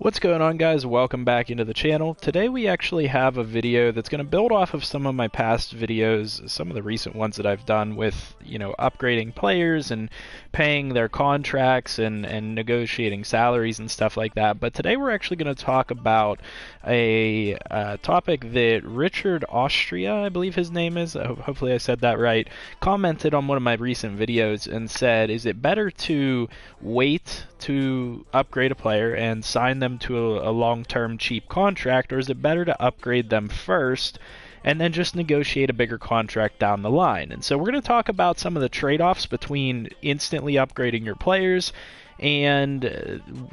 What's going on, guys? Welcome back into the channel. Today we actually have a video that's going to build off of some of my past videos, some of the recent ones that I've done with, upgrading players and paying their contracts and negotiating salaries and stuff like that. But today we're actually going to talk about a topic that Richard Austria, I believe his name is, hopefully I said that right, commented on one of my recent videos and said, is it better to wait to upgrade a player and sign them to a long-term cheap contract, or is it better to upgrade them first and then just negotiate a bigger contract down the line? And so we're going to talk about some of the trade-offs between instantly upgrading your players and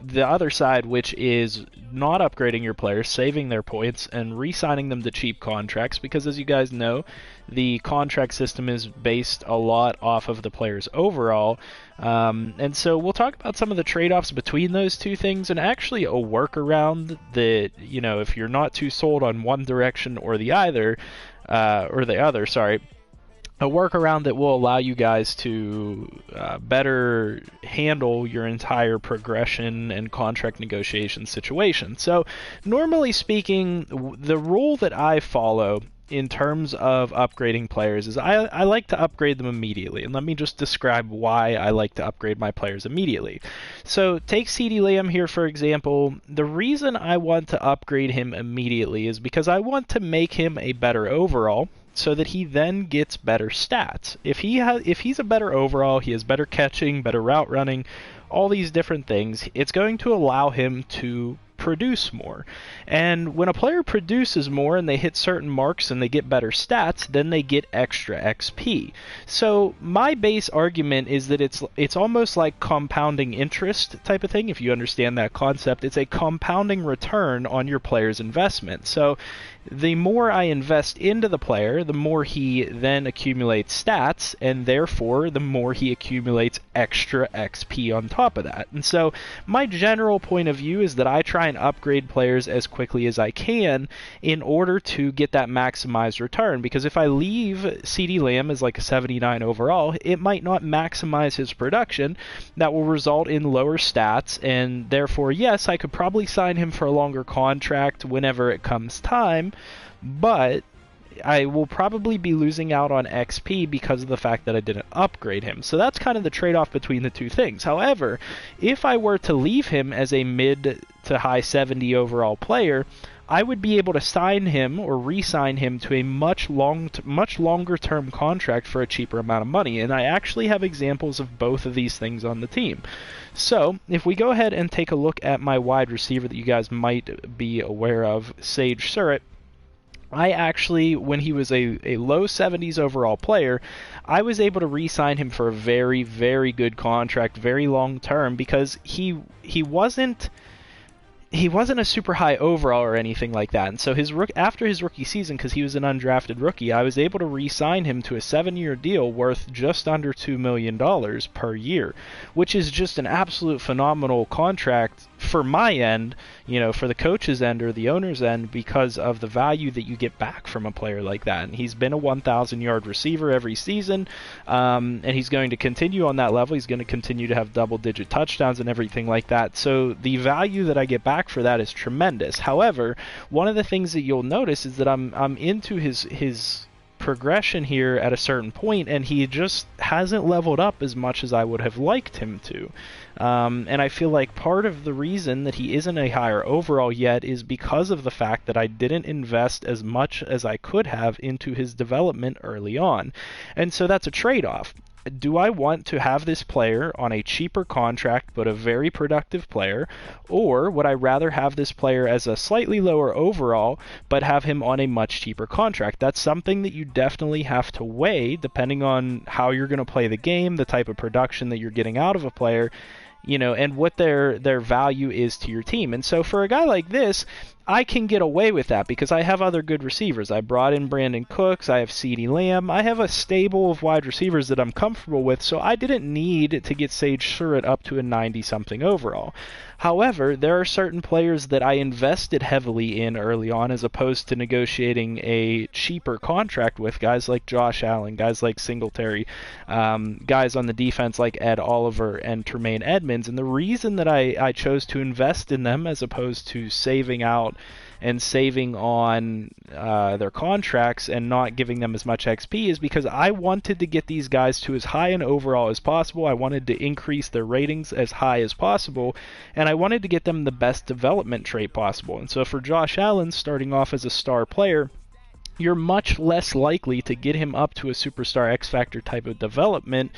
the other side, which is not upgrading your players, saving their points, and re-signing them to cheap contracts, because as you guys know, the contract system is based a lot off of the players overall. And so we'll talk about some of the trade-offs between those two things, and actually a workaround that, if you're not too sold on one direction or the other, a workaround that will allow you guys to better handle your entire progression and contract negotiation situation. So normally speaking, the rule that I follow in terms of upgrading players is I like to upgrade them immediately. And let me just describe why I like to upgrade my players immediately. So take CeeDee Lamb here, for example. The reason I want to upgrade him immediately is because I want to make him a better overall, so that he then gets better stats. If he's a better overall, he has better catching, better route running, all these different things, it's going to allow him to produce more. And when a player produces more and they hit certain marks and they get better stats, then they get extra XP. So my base argument is that it's almost like compounding interest type of thing. If you understand that concept, it's a compounding return on your player's investment. So the more I invest into the player, the more he then accumulates stats, and therefore the more he accumulates extra XP on top of that. And so my general point of view is that I try and upgrade players as quickly as I can in order to get that maximized return, because if I leave CeeDee Lamb as like a 79 overall, it might not maximize his production. That will result in lower stats, and therefore, yes, I could probably sign him for a longer contract whenever it comes time, but I will probably be losing out on XP because of the fact that I didn't upgrade him. So that's kind of the trade-off between the two things. However, if I were to leave him as a mid to high 70 overall player, I would be able to sign him or re-sign him to a much longer term contract for a cheaper amount of money. And I actually have examples of both of these things on the team. So if we go ahead and take a look at my wide receiver that you guys might be aware of, Sage Surratt, I actually, when he was a low 70s overall player, I was able to re-sign him for a very, very good contract, very long term, because he wasn't a super high overall or anything like that. And so after his rookie season, because he was an undrafted rookie, I was able to re-sign him to a 7-year deal worth just under $2 million per year, which is just an absolute phenomenal contract for my end, for the coach's end or the owner's end, because of the value that you get back from a player like that. And he's been a 1,000-yard receiver every season, and he's going to continue on that level. He's going to continue to have double-digit touchdowns and everything like that. So the value that I get back for that is tremendous. However, one of the things that you'll notice is that I'm into his progression here at a certain point, and he just hasn't leveled up as much as I would have liked him to. And I feel like part of the reason that he isn't a higher overall yet is because of the fact that I didn't invest as much as I could have into his development early on. And so that's a trade-off. Do I want to have this player on a cheaper contract but a very productive player, or would I rather have this player as a slightly lower overall but have him on a much cheaper contract? That's something that you definitely have to weigh depending on how you're going to play the game, the type of production that you're getting out of a player, and what their value is to your team. And so for a guy like this, I can get away with that because I have other good receivers. I brought in Brandon Cooks, I have CeeDee Lamb, I have a stable of wide receivers that I'm comfortable with, so I didn't need to get Sage Surratt up to a 90-something overall. However, there are certain players that I invested heavily in early on as opposed to negotiating a cheaper contract with, guys like Josh Allen, guys like Singletary, guys on the defense like Ed Oliver and Tremaine Edmonds. And the reason that I chose to invest in them as opposed to saving out and saving on their contracts and not giving them as much XP is because I wanted to get these guys to as high an overall as possible. I wanted to increase their ratings as high as possible, and I wanted to get them the best development trait possible. And so for Josh Allen, starting off as a star player, you're much less likely to get him up to a superstar X Factor type of development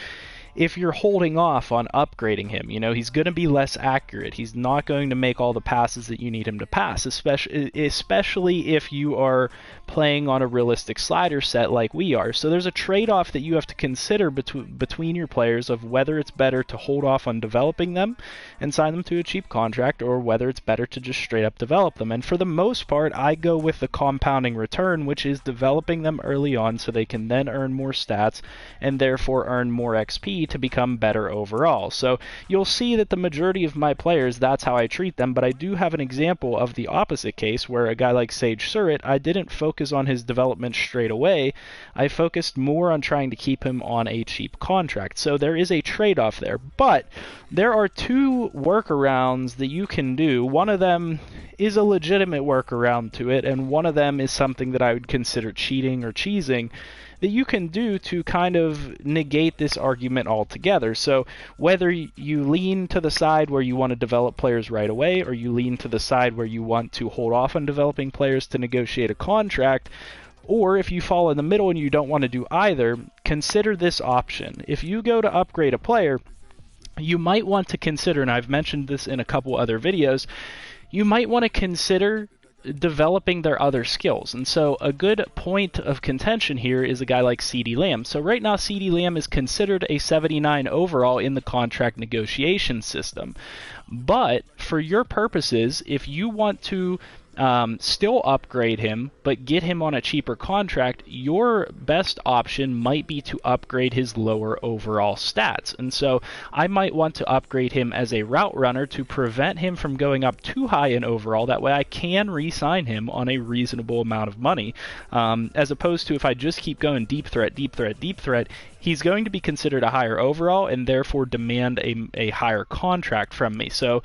if you're holding off on upgrading him. You know, he's going to be less accurate. He's not going to make all the passes that you need him to pass, especially if you are playing on a realistic slider set like we are. So there's a trade-off that you have to consider between your players of whether it's better to hold off on developing them and sign them to a cheap contract, or whether it's better to just straight up develop them. And for the most part, I go with the compounding return, which is developing them early on so they can then earn more stats and therefore earn more XP to become better overall. So you'll see that the majority of my players, that's how I treat them, but I do have an example of the opposite case where a guy like Sage Surratt, I didn't focus on his development straight away. I focused more on trying to keep him on a cheap contract. So there is a trade-off there, but there are two workarounds that you can do. One of them is a legitimate workaround to it, and one of them is something that I would consider cheating or cheesing that you can do to kind of negate this argument altogether. So whether you lean to the side where you want to develop players right away, or you lean to the side where you want to hold off on developing players to negotiate a contract, or if you fall in the middle and you don't want to do either, consider this option. If you go to upgrade a player, you might want to consider, and I've mentioned this in a couple other videos, you might want to consider developing their other skills. And so a good point of contention here is a guy like CeeDee Lamb. So right now CeeDee Lamb is considered a 79 overall in the contract negotiation system. But for your purposes, if you want to still upgrade him, but get him on a cheaper contract, your best option might be to upgrade his lower overall stats. And so I might want to upgrade him as a route runner to prevent him from going up too high in overall. That way I can re-sign him on a reasonable amount of money, as opposed to if I just keep going deep threat, deep threat, deep threat, he's going to be considered a higher overall and therefore demand a higher contract from me. So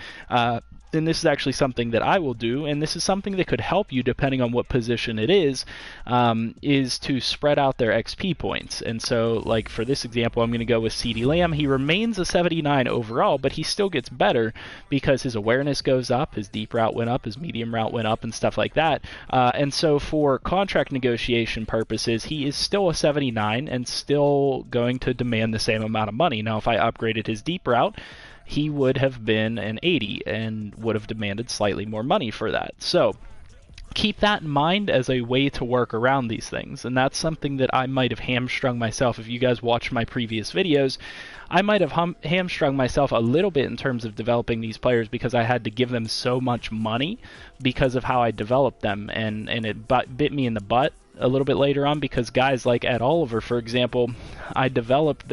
and this is actually something that I will do, and this is something that could help you depending on what position it is to spread out their XP points. And so, like for this example, I'm going to go with CeeDee Lamb. He remains a 79 overall, but he still gets better because his awareness goes up, his deep route went up, his medium route went up, and stuff like that. And so for contract negotiation purposes, he is still a 79 and still going to demand the same amount of money. Now, if I upgraded his deep route, he would have been an 80 and would have demanded slightly more money for that. So keep that in mind as a way to work around these things. And that's something that I might have hamstrung myself. If you guys watch my previous videos, I might have hamstrung myself a little bit in terms of developing these players because I had to give them so much money because of how I developed them. And it bit me in the butt a little bit later on because guys like Ed Oliver, for example, I developed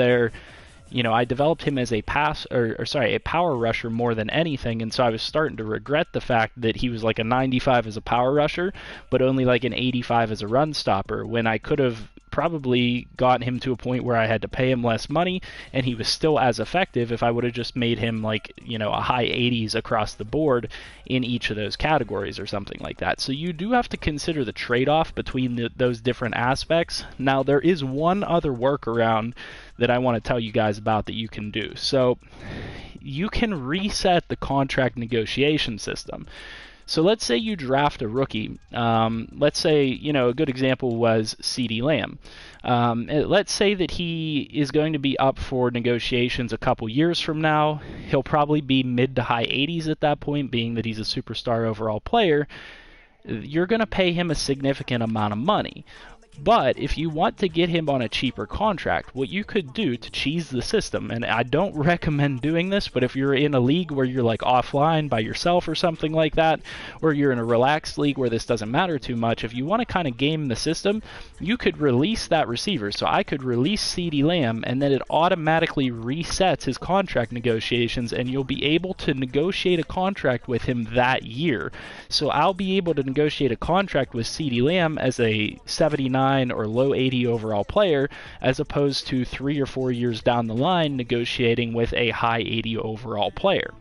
him as a a power rusher more than anything, and so I was starting to regret the fact that he was like a 95 as a power rusher, but only like an 85 as a run stopper, when I could have probably gotten him to a point where I had to pay him less money, and he was still as effective if I would have just made him like, a high 80s across the board in each of those categories or something like that. So you do have to consider the trade-off between those different aspects. Now, there is one other workaround that I want to tell you guys about that you can do. So you can reset the contract negotiation system. So let's say you draft a rookie. Let's say, a good example was CeeDee Lamb. Let's say that he is going to be up for negotiations a couple years from now. He'll probably be mid to high 80s at that point, being that he's a superstar overall player. You're going to pay him a significant amount of money. But if you want to get him on a cheaper contract, what you could do to cheese the system, and I don't recommend doing this, but if you're in a league where you're like offline by yourself or something like that, or you're in a relaxed league where this doesn't matter too much, if you want to kind of game the system, you could release that receiver. So I could release CeeDee Lamb, and then it automatically resets his contract negotiations, and you'll be able to negotiate a contract with him that year. So I'll be able to negotiate a contract with CeeDee Lamb as a 79 or low 80 overall player, as opposed to 3 or 4 years down the line negotiating with a high 80 overall player.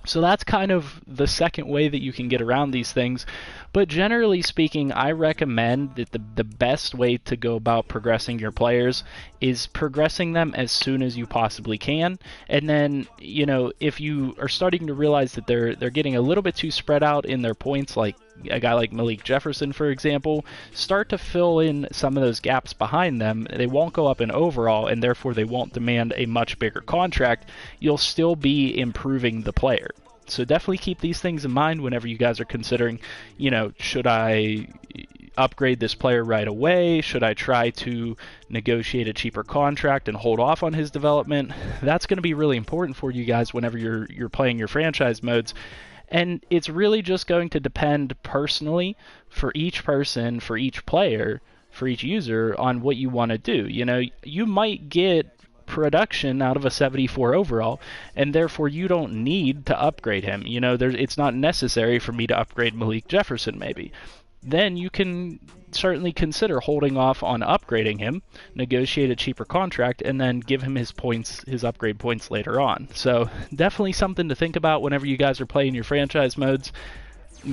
So that's kind of the second way that you can get around these things. But generally speaking, I recommend that the best way to go about progressing your players is progressing them as soon as you possibly can. And then, you know, if you are starting to realize that they're getting a little bit too spread out in their points, like a guy like Malik Jefferson, for example, start to fill in some of those gaps behind them. They won't go up in overall, and therefore they won't demand a much bigger contract. You'll still be improving the player. So definitely keep these things in mind whenever you guys are considering, you know, should I upgrade this player right away? Should I try to negotiate a cheaper contract and hold off on his development? That's going to be really important for you guys whenever you're playing your franchise modes. And it's really just going to depend personally for each person, for each player, for each user on what you want to do. You know, you might get production out of a 74 overall, and therefore you don't need to upgrade him. You know, it's not necessary for me to upgrade Malik Jefferson maybe. Then you can certainly consider holding off on upgrading him, negotiate a cheaper contract, and then give him his points, his upgrade points later on. So definitely something to think about whenever you guys are playing your franchise modes.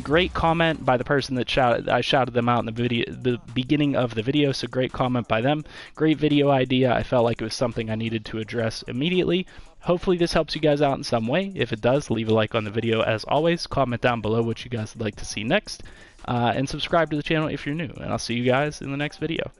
Great comment by the person that I shouted them out in the beginning of the video, so great comment by them. Great video idea. I felt like it was something I needed to address immediately. Hopefully this helps you guys out in some way. If it does, leave a like on the video as always. Comment down below what you guys would like to see next. And subscribe to the channel if you're new. And I'll see you guys in the next video.